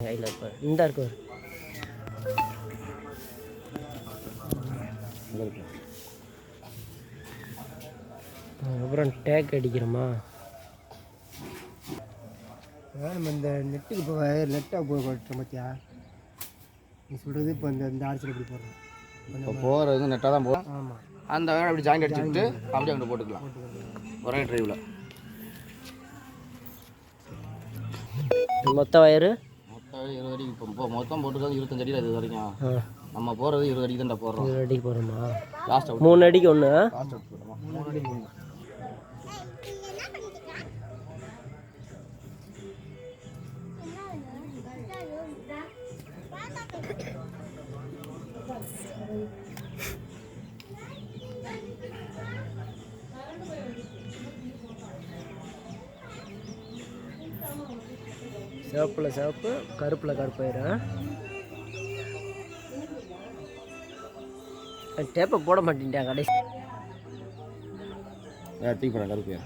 கையில் இருப்பார் இந்த இருக்கார் அப்புறம் டேக் அடிக்கிறோமா நம்ம இந்த நெட்டுக்கு இப்போ நெட்டாக போட்டோம் பார்த்தியா நீ சொல்கிறது இப்போ இந்த ஆர்ச்சில் இப்படி போடுறோம் இப்போ போகிறது நெட்டாக தான் போகும். ஆமாம் அந்த வேலை அப்படி ஜாயிண்ட் அடிச்சுட்டு அப்படியே அங்கே போட்டுக்கலாம் ஒரே ட்ரைவில். மொத்த வயரு மொத்தம் 20 அடி. இப்போ மொத்தம் போட்டுருக்காங்க 25 அடியில் இது வரைக்கும். நம்ம போகிறது 20 அடிக்கு தான் போடுறோம். 20 அடிக்கு போகிறோமா? லாஸ்ட் 3 அடிக்கு ஒன்று. லாஸ்ட் அவுட் 3 அடிக்கு ஒன்று. சிவப்பில் சிவப்பு கருப்பில் கருப்பாயிரும். டேப்பை போட மாட்டேன்ட்டேன் கடைசி தூக்கி போகிறேன் கருப்பு.